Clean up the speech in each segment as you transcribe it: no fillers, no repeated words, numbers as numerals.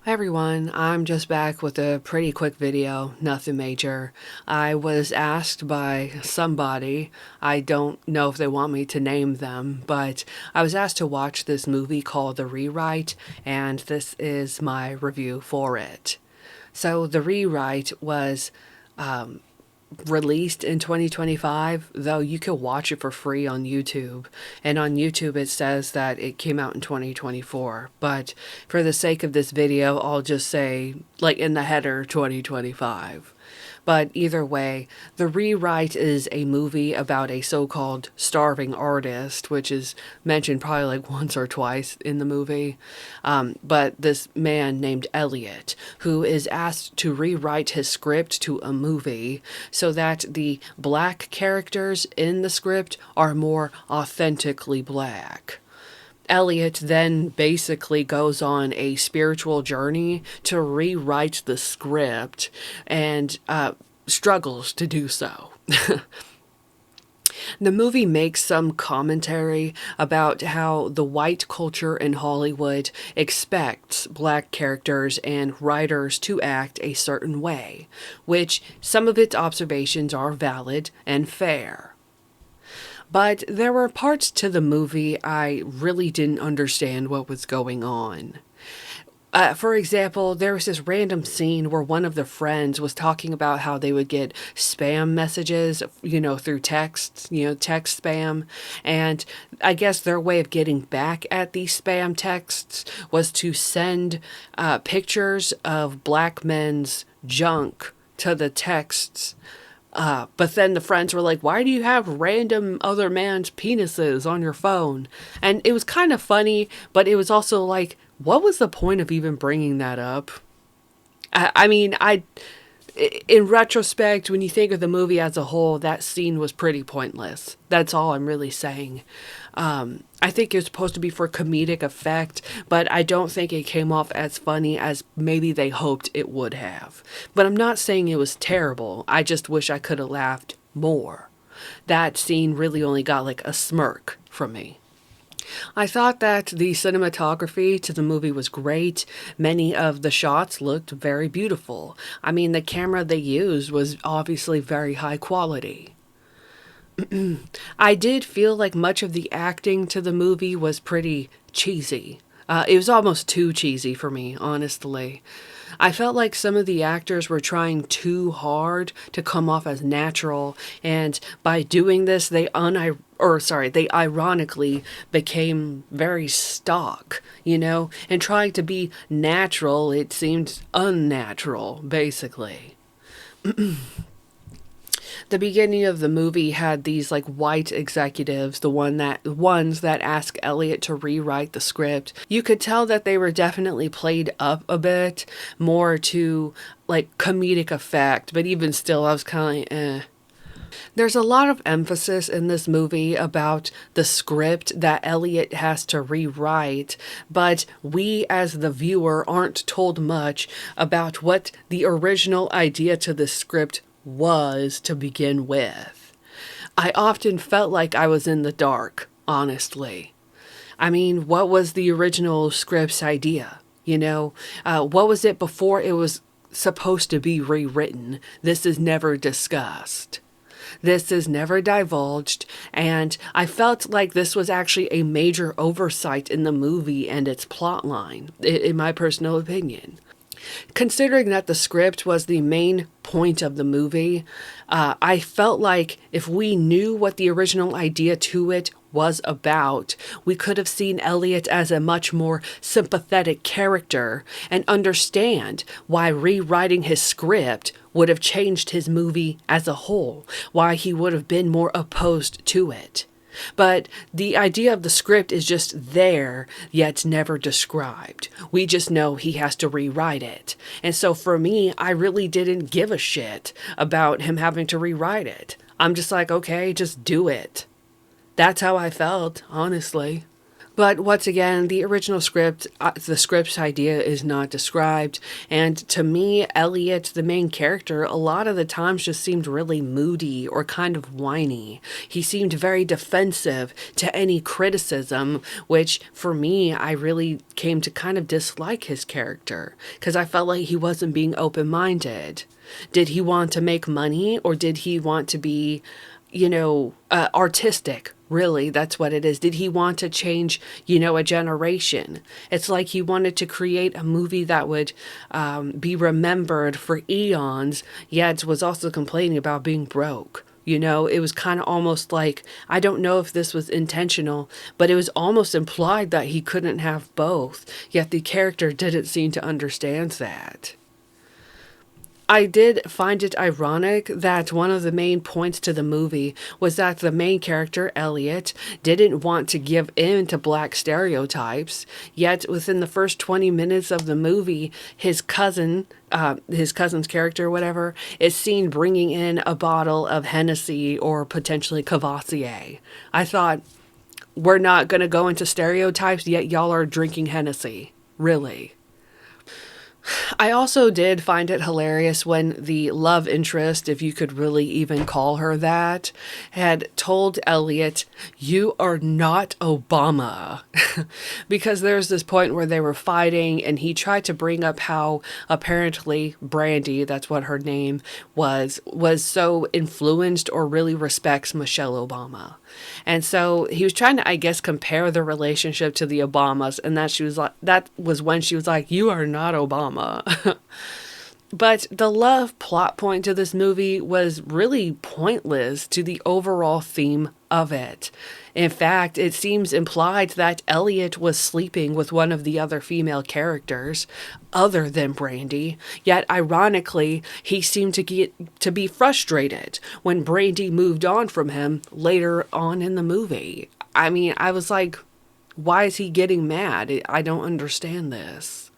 Hi everyone, I'm just back with a pretty quick video, nothing major. I was asked by somebody, I don't know if they want me to name them, but I was asked to watch this movie called The ReWrite, and this is my review for it. So, The ReWrite was released in 2025, though you can watch it for free on YouTube. And on YouTube, it says that it came out in 2024. But for the sake of this video, I'll just say, like in the header, 2025. But either way, The ReWrite is a movie about a so called starving artist, which is mentioned probably like once or twice in the movie. But this man named Elliot, who is asked to rewrite his script to a movie so that the black characters in the script are more authentically black. Elliot then basically goes on a spiritual journey to rewrite the script and struggles to do so. The movie makes some commentary about how the white culture in Hollywood expects black characters and writers to act a certain way, which some of its observations are valid and fair. But there were parts to the movie I really didn't understand what was going on. For example, there was this random scene where one of the friends was talking about how they would get spam messages, through texts, text spam. And I guess their way of getting back at these spam texts was to send pictures of black men's junk to the texts. But then the friends were like, why do you have random other man's penises on your phone? And it was kind of funny, but it was also like, what was the point of even bringing that up? In retrospect, when you think of the movie as a whole, that scene was pretty pointless. That's all I'm really saying. I think it was supposed to be for comedic effect, but I don't think it came off as funny as maybe they hoped it would have. But I'm not saying it was terrible. I just wish I could have laughed more. That scene really only got like a smirk from me. I thought that the cinematography to the movie was great. Many of the shots looked very beautiful. I mean, the camera they used was obviously very high quality. I did feel like much of the acting to the movie was pretty cheesy. It was almost too cheesy for me, honestly. I felt like some of the actors were trying too hard to come off as natural, and by doing this, they ironically became very stock, and trying to be natural, it seemed unnatural, basically. The beginning of the movie had these like white executives, the ones that ask Elliot to rewrite the script. You could tell that they were definitely played up a bit more to like comedic effect, but even still I was kind of like, eh. There's a lot of emphasis in this movie about the script that Elliot has to rewrite, but we as the viewer aren't told much about what the original idea to the script was to begin with. I often felt like I was in the dark, honestly. I mean, what was the original script's idea? What was it before it was supposed to be rewritten? This is never discussed. This is never divulged, and I felt like this was actually a major oversight in the movie and its plotline, in my personal opinion. Considering that the script was the main point of the movie, I felt like if we knew what the original idea to it was about, we could have seen Elliot as a much more sympathetic character and understand why rewriting his script would have changed his movie as a whole, why he would have been more opposed to it. But the idea of the script is just there, yet never described. We just know he has to rewrite it. And so for me, I really didn't give a shit about him having to rewrite it. I'm just like, okay, just do it. That's how I felt, honestly. But once again, the script's idea is not described. And to me, Elliot, the main character, a lot of the times just seemed really moody or kind of whiny. He seemed very defensive to any criticism, which for me, I really came to kind of dislike his character because I felt like he wasn't being open minded. Did he want to make money or did he want to be, artistic? Really, that's what it is. Did he want to change, a generation? It's like he wanted to create a movie that would be remembered for eons, yet was also complaining about being broke. It was kind of almost like, I don't know if this was intentional, but it was almost implied that he couldn't have both, yet the character didn't seem to understand that. I did find it ironic that one of the main points to the movie was that the main character, Elliot, didn't want to give in to black stereotypes, yet within the first 20 minutes of the movie, his cousin's character, whatever, is seen bringing in a bottle of Hennessy or potentially Cavassier. I thought, we're not going to go into stereotypes, yet y'all are drinking Hennessy. Really? I also did find it hilarious when the love interest, if you could really even call her that, had told Elliot, "You are not Obama." Because there's this point where they were fighting and he tried to bring up how apparently Brandy, that's what her name was so influenced or really respects Michelle Obama. And so he was trying to, I guess, compare the relationship to the Obamas, and that was when she was like, "You are not Obama." But the love plot point to this movie was really pointless to the overall theme of it. In fact, it seems implied that Elliot was sleeping with one of the other female characters other than Brandy, yet ironically, he seemed to be frustrated when Brandy moved on from him later on in the movie. I mean, I was like, why is he getting mad? I don't understand this.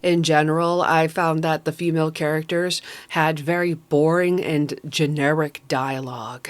In general, I found that the female characters had very boring and generic dialogue.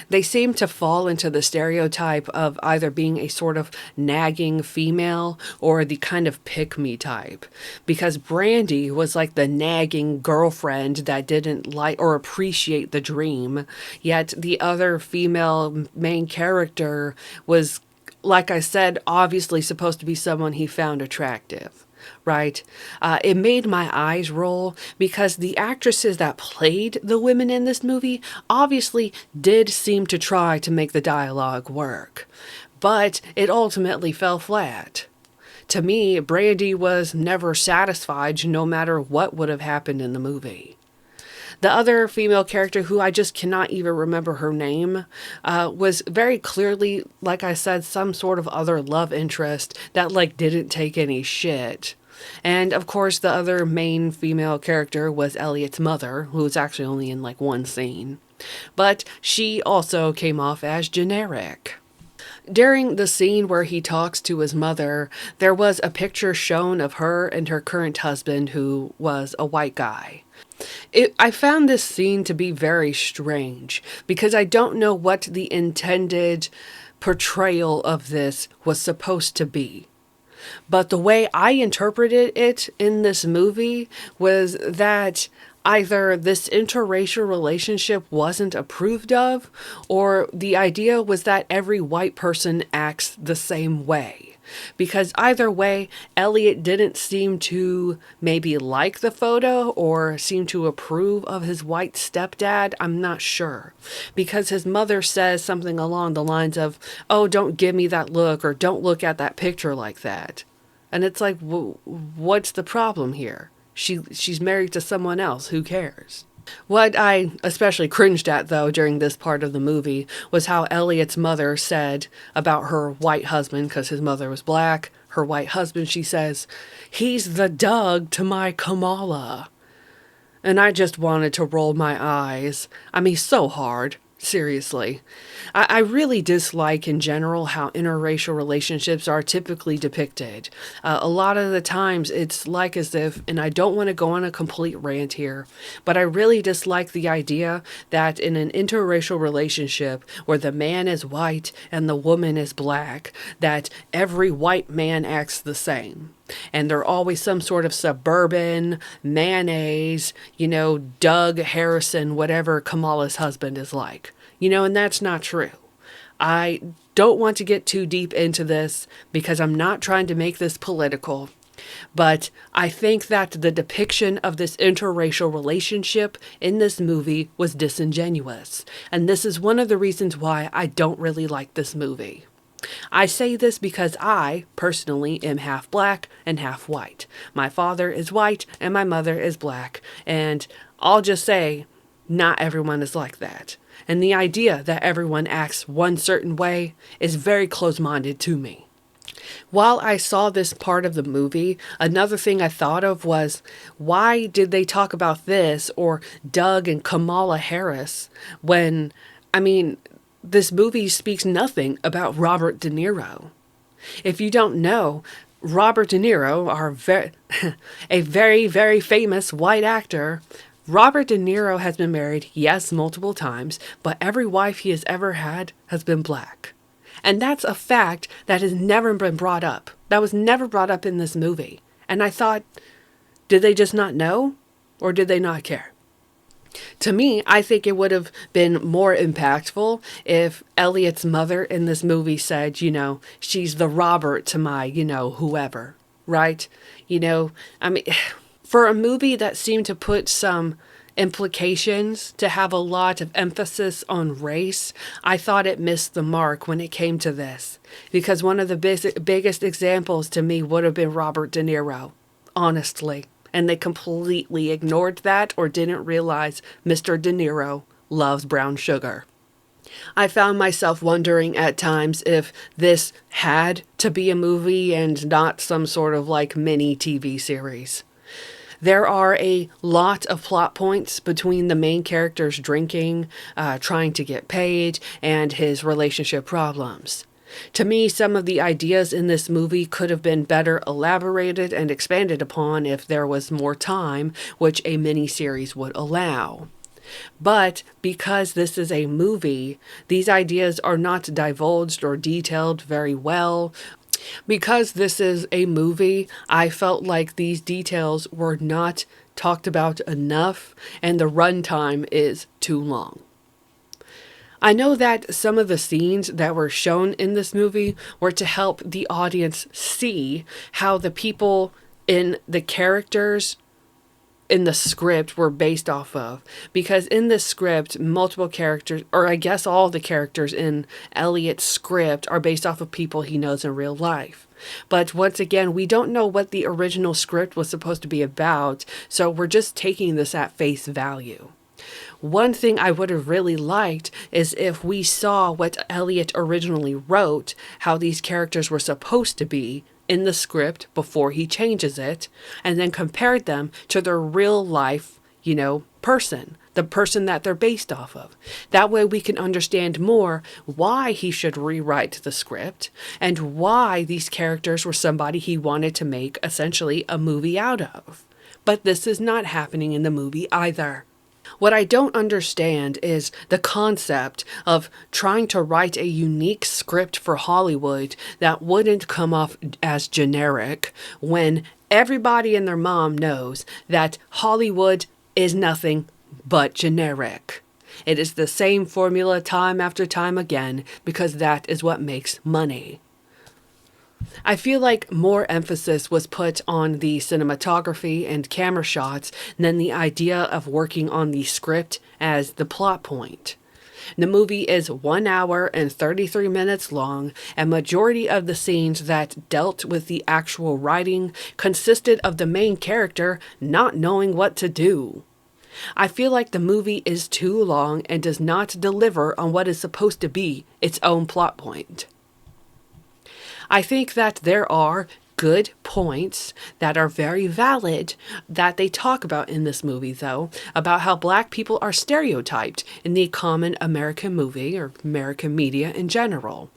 They seemed to fall into the stereotype of either being a sort of nagging female or the kind of pick-me type. Because Brandy was like the nagging girlfriend that didn't like or appreciate the dream, yet the other female main character was, like I said, obviously supposed to be someone he found attractive. Right? It made my eyes roll because the actresses that played the women in this movie obviously did seem to try to make the dialogue work, but it ultimately fell flat. To me, Brandy was never satisfied no matter what would have happened in the movie. The other female character, who I just cannot even remember her name, was very clearly, like I said, some sort of other love interest that didn't take any shit. And of course, the other main female character was Elliot's mother, who was actually only in one scene. But she also came off as generic. During the scene where he talks to his mother, there was a picture shown of her and her current husband, who was a white guy. I found this scene to be very strange because I don't know what the intended portrayal of this was supposed to be. But the way I interpreted it in this movie was that either this interracial relationship wasn't approved of, or the idea was that every white person acts the same way. Because either way, Elliot didn't seem to maybe like the photo or seem to approve of his white stepdad. I'm not sure. Because his mother says something along the lines of, "Oh, don't give me that look," or "Don't look at that picture like that." And it's like, what's the problem here? She's married to someone else. Who cares? What I especially cringed at, though, during this part of the movie was how Elliot's mother said about her white husband, because his mother was black, her white husband, she says, "He's the Doug to my Kamala." And I just wanted to roll my eyes. I mean, so hard. Seriously. I really dislike in general how interracial relationships are typically depicted. A lot of the times it's like as if, and I don't want to go on a complete rant here, but I really dislike the idea that in an interracial relationship where the man is white and the woman is black, that every white man acts the same. And they're always some sort of suburban mayonnaise, Doug Harrison, whatever Kamala's husband is like. And that's not true. I don't want to get too deep into this because I'm not trying to make this political. But I think that the depiction of this interracial relationship in this movie was disingenuous. And this is one of the reasons why I don't really like this movie. I say this because I, personally, am half black and half white. My father is white and my mother is black. And I'll just say, not everyone is like that. And the idea that everyone acts one certain way is very close-minded to me. While I saw this part of the movie, another thing I thought of was, why did they talk about this or Doug and Kamala Harris when, this movie speaks nothing about Robert De Niro. If you don't know, Robert De Niro, a very, very famous white actor. Robert De Niro has been married, yes, multiple times, but every wife he has ever had has been black. And that's a fact that has never been brought up. That was never brought up in this movie. And I thought, did they just not know? Or did they not care? To me, I think it would have been more impactful if Elliot's mother in this movie said, she's the Robert to my, whoever, right? For a movie that seemed to put some implications, to have a lot of emphasis on race, I thought it missed the mark when it came to this. Because one of the biggest examples to me would have been Robert De Niro, honestly. And they completely ignored that or didn't realize Mr. De Niro loves brown sugar. I found myself wondering at times if this had to be a movie and not some sort of mini TV series. There are a lot of plot points between the main character's drinking, trying to get paid, and his relationship problems. To me, some of the ideas in this movie could have been better elaborated and expanded upon if there was more time, which a miniseries would allow. But because this is a movie, these ideas are not divulged or detailed very well. Because this is a movie, I felt like these details were not talked about enough, and the runtime is too long. I know that some of the scenes that were shown in this movie were to help the audience see how the people in the characters in the script were based off of. Because in this script, multiple characters, or I guess all the characters in Elliot's script are based off of people he knows in real life. But once again, we don't know what the original script was supposed to be about, so we're just taking this at face value. One thing I would have really liked is if we saw what Elliot originally wrote, how these characters were supposed to be in the script before he changes it, and then compared them to their real life, person, the person that they're based off of. That way we can understand more why he should rewrite the script and why these characters were somebody he wanted to make essentially a movie out of. But this is not happening in the movie either. What I don't understand is the concept of trying to write a unique script for Hollywood that wouldn't come off as generic when everybody and their mom knows that Hollywood is nothing but generic. It is the same formula time after time again because that is what makes money. I feel like more emphasis was put on the cinematography and camera shots than the idea of working on the script as the plot point. The movie is 1 hour and 33 minutes long, and majority of the scenes that dealt with the actual writing consisted of the main character not knowing what to do. I feel like the movie is too long and does not deliver on what is supposed to be its own plot point. I think that there are good points that are very valid that they talk about in this movie, though, about how black people are stereotyped in the common American movie or American media in general.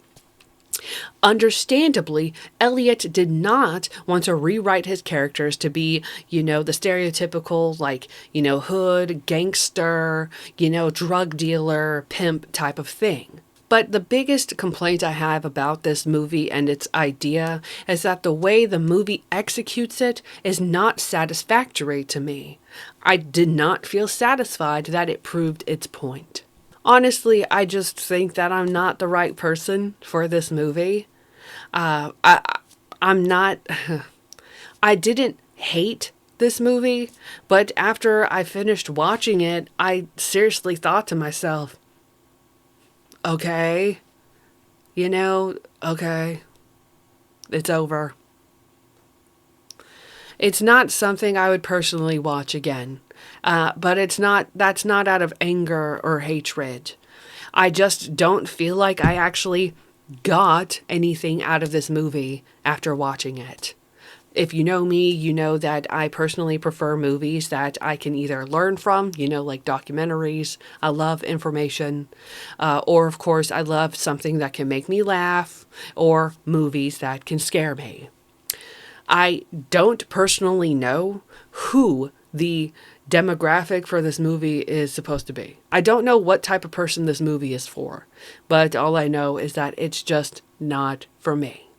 Understandably, Elliot did not want to rewrite his characters to be, the stereotypical, hood, gangster, drug dealer, pimp type of thing. But the biggest complaint I have about this movie and its idea is that the way the movie executes it is not satisfactory to me. I did not feel satisfied that it proved its point. Honestly, I just think that I'm not the right person for this movie. I'm not. I didn't hate this movie, but after I finished watching it, I seriously thought to myself, okay, okay, it's over. It's not something I would personally watch again. But that's not out of anger or hatred. I just don't feel like I actually got anything out of this movie after watching it. If you know me, you know that I personally prefer movies that I can either learn from, like documentaries. I love information. Or, of course, I love something that can make me laugh, or movies that can scare me. I don't personally know who the demographic for this movie is supposed to be. I don't know what type of person this movie is for, but all I know is that it's just not for me.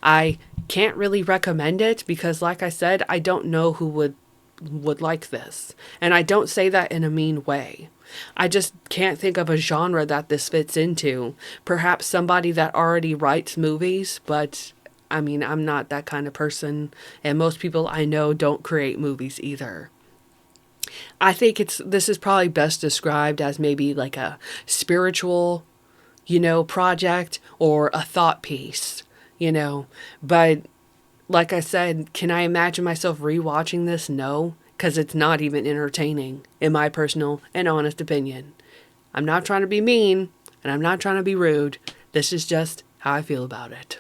I can't really recommend it because, like I said, I don't know who would like this. And I don't say that in a mean way. I just can't think of a genre that this fits into. Perhaps somebody that already writes movies, but I'm not that kind of person, and most people I know don't create movies either. I think this is probably best described as maybe like a spiritual, project or a thought piece, But like I said, can I imagine myself rewatching this? No, because it's not even entertaining, in my personal and honest opinion. I'm not trying to be mean, and I'm not trying to be rude. This is just how I feel about it.